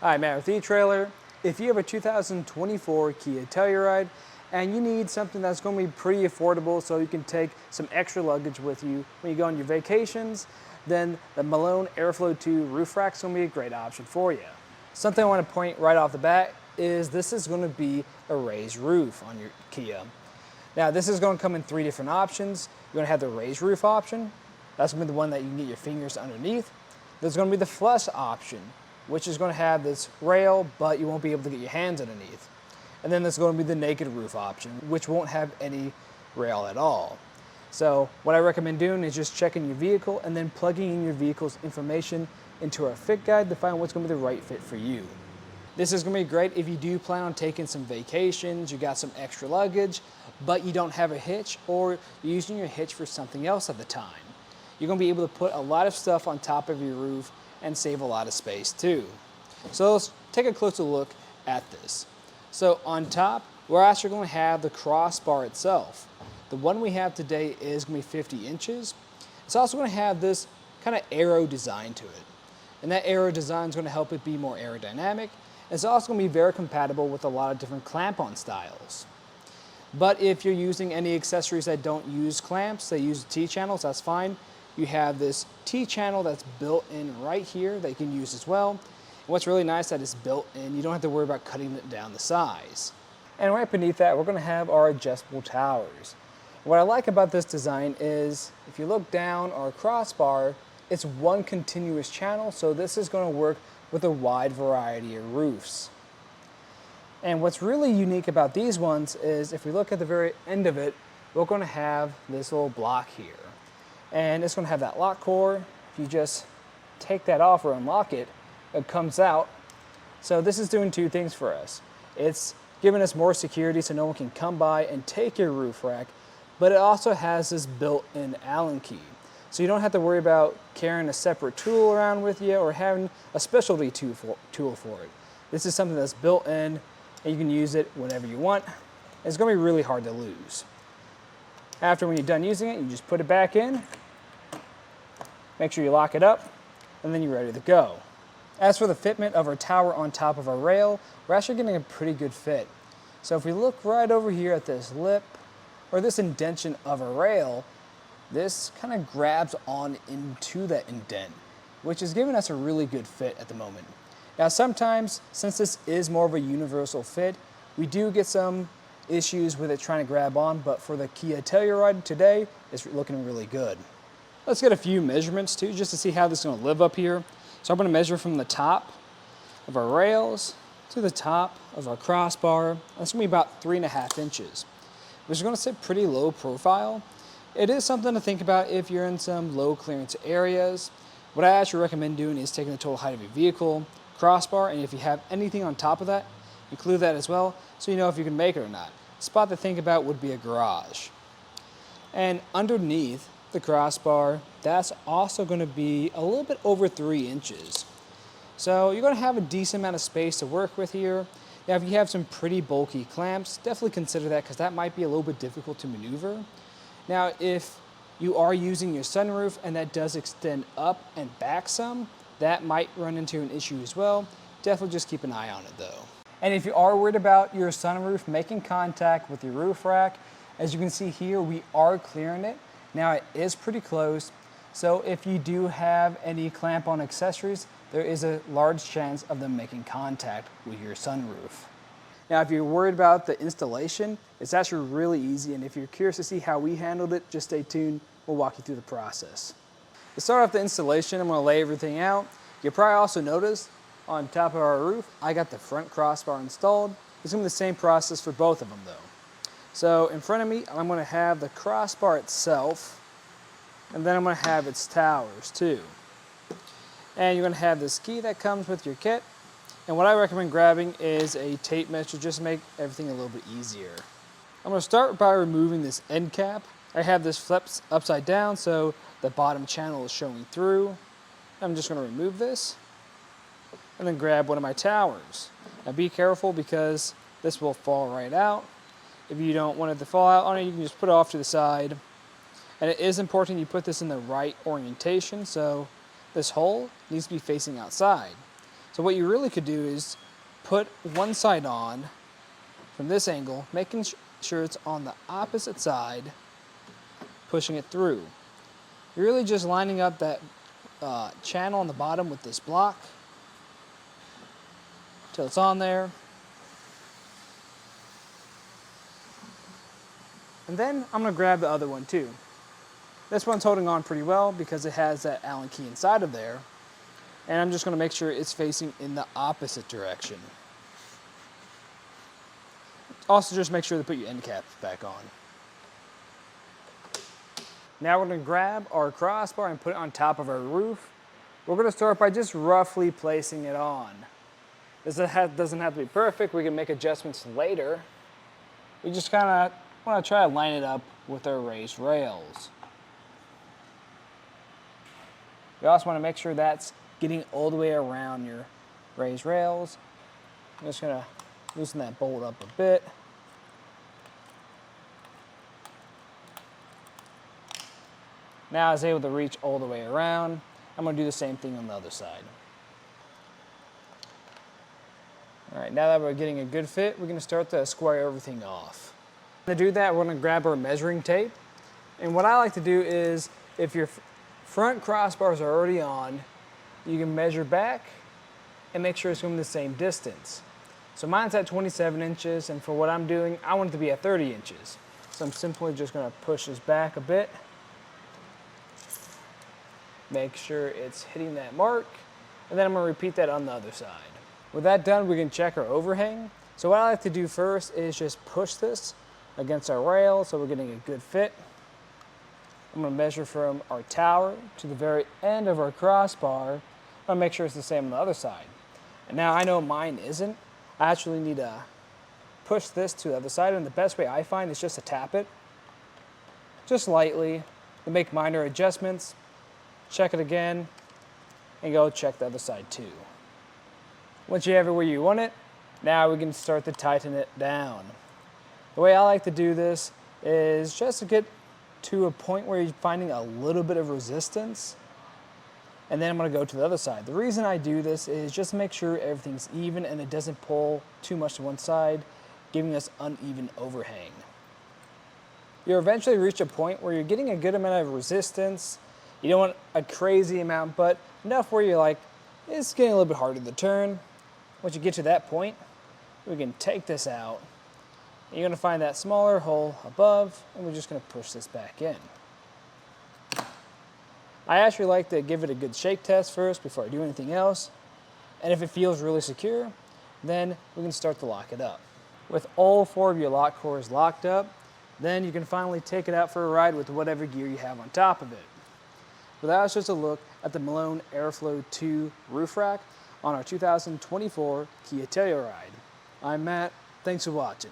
Hi, Matt with eTrailer. If you have a 2024 Kia Telluride and you need something that's going to be pretty affordable so you can take some extra luggage with you when you go on your vacations, then the Malone AirFlow2 Roof Rack is going to be a great option for you. Something I want to point right off the bat is this is going to be a raised roof on your Kia. Now this is going to come in three different options. You're going to have the raised roof option. That's going to be the one that you can get your fingers underneath. There's going to be the flush option, which is going to have this rail, but you won't be able to get your hands underneath. And then there's going to be the naked roof option, which won't have any rail at all. So what I recommend doing is just checking your vehicle and then plugging in your vehicle's information into our fit guide to find what's going to be the right fit for you. This is going to be great if you do plan on taking some vacations, you got some extra luggage, but you don't have a hitch, or you're using your hitch for something else at the time. You're going to be able to put a lot of stuff on top of your roof and save a lot of space too. So let's take a closer look at this. So on top, we're actually going to have the crossbar itself. The one we have today is going to be 50 inches. It's also going to have this kind of arrow design to it. And that arrow design is going to help it be more aerodynamic. It's also going to be very compatible with a lot of different clamp-on styles. But if you're using any accessories that don't use clamps, they use T-channels, that's fine. You have this T-channel that's built in right here that you can use as well. And what's really nice that it's built in, you don't have to worry about cutting it down the size. And right beneath that, we're going to have our adjustable towers. What I like about this design is, if you look down our crossbar, it's one continuous channel, so this is going to work with a wide variety of roofs. And what's really unique about these ones is, if we look at the very end of it, we're going to have this little block here. And it's going to have that lock core. If you just take that off or unlock it, it comes out. So this is doing two things for us. It's giving us more security so no one can come by and take your roof rack, but it also has this built-in Allen key. So you don't have to worry about carrying a separate tool around with you or having a specialty tool for it. This is something that's built in and you can use it whenever you want. It's going to be really hard to lose. After when you're done using it, you just put it back in, make sure you lock it up, and then you're ready to go. As for the fitment of our tower on top of our rail, we're actually getting a pretty good fit. So if we look right over here at this lip, or this indentation of a rail, this kind of grabs on into that indent, which is giving us a really good fit at the moment. Now sometimes, since this is more of a universal fit, we do get some issues with it trying to grab on, but for the Kia Telluride today, it's looking really good. Let's get a few measurements too, just to see how this is going to live up here. So I'm going to measure from the top of our rails to the top of our crossbar. That's going to be about 3.5 inches, which is going to sit pretty low profile. It is something to think about if you're in some low clearance areas. What I actually recommend doing is taking the total height of your vehicle, crossbar, and if you have anything on top of that, include that as well, so you know if you can make it or not. Spot to think about would be a garage. And underneath the crossbar, that's also going to be a little bit over 3 inches. So you're going to have a decent amount of space to work with here. Now if you have some pretty bulky clamps, definitely consider that, because that might be a little bit difficult to maneuver. Now if you are using your sunroof and that does extend up and back some, that might run into an issue as well. Definitely just keep an eye on it though. And if you are worried about your sunroof making contact with your roof rack, as you can see here, we are clearing it. Now it is pretty close, so if you do have any clamp-on accessories, there is a large chance of them making contact with your sunroof. Now if you're worried about the installation, it's actually really easy, and if you're curious to see how we handled it, just stay tuned, we'll walk you through the process. To start off the installation, I'm going to lay everything out. You'll probably also notice on top of our roof, I got the front crossbar installed. It's going to be the same process for both of them though. So in front of me, I'm going to have the crossbar itself, and then I'm going to have its towers too. And you're going to have this key that comes with your kit. And what I recommend grabbing is a tape measure, just to make everything a little bit easier. I'm going to start by removing this end cap. I have this flipped upside down so the bottom channel is showing through. I'm just going to remove this and then grab one of my towers. Now be careful, because this will fall right out. If you don't want it to fall out on it, you can just put it off to the side. And it is important you put this in the right orientation, so this hole needs to be facing outside. So what you really could do is put one side on from this angle, making sure it's on the opposite side, pushing it through. You're really just lining up that channel on the bottom with this block till it's on there. And then I'm going to grab the other one too. This one's holding on pretty well because it has that Allen key inside of there. And I'm just going to make sure it's facing in the opposite direction. Also, just make sure to put your end caps back on. Now we're going to grab our crossbar and put it on top of our roof. We're going to start by just roughly placing it on. This doesn't have to be perfect. We can make adjustments later. We just kind of want to try to line it up with our raised rails. You also want to make sure that's getting all the way around your raised rails. I'm just going to loosen that bolt up a bit. Now I was able to reach all the way around. I'm going to do the same thing on the other side. All right, now that we're getting a good fit, we're going to start to square everything off. To do that, we're going to grab our measuring tape. And what I like to do is, if your front crossbars are already on, you can measure back and make sure it's going the same distance. So mine's at 27 inches, and for what I'm doing, I want it to be at 30 inches. So I'm simply just going to push this back a bit. Make sure it's hitting that mark, and then I'm going to repeat that on the other side. With that done, we can check our overhang. So what I like to do first is just push this against our rail so we're getting a good fit. I'm going to measure from our tower to the very end of our crossbar. I'm going to make sure it's the same on the other side. And now I know mine isn't. I actually need to push this to the other side, and the best way I find is just to tap it, just lightly, to make minor adjustments. Check it again, and go check the other side too. Once you have it where you want it, now we can start to tighten it down. The way I like to do this is just to get to a point where you're finding a little bit of resistance, and then I'm going to go to the other side. The reason I do this is just to make sure everything's even and it doesn't pull too much to one side, giving us uneven overhang. You'll eventually reach a point where you're getting a good amount of resistance. You don't want a crazy amount, but enough where you're like, it's getting a little bit harder to turn. Once you get to that point, we can take this out. You're going to find that smaller hole above, and we're just going to push this back in. I actually like to give it a good shake test first before I do anything else. And if it feels really secure, then we can start to lock it up. With all 4 of your lock cores locked up, then you can finally take it out for a ride with whatever gear you have on top of it. But that was just a look at the Malone AirFlow2 roof rack on our 2024 Kia Telluride. I'm Matt. Thanks for watching.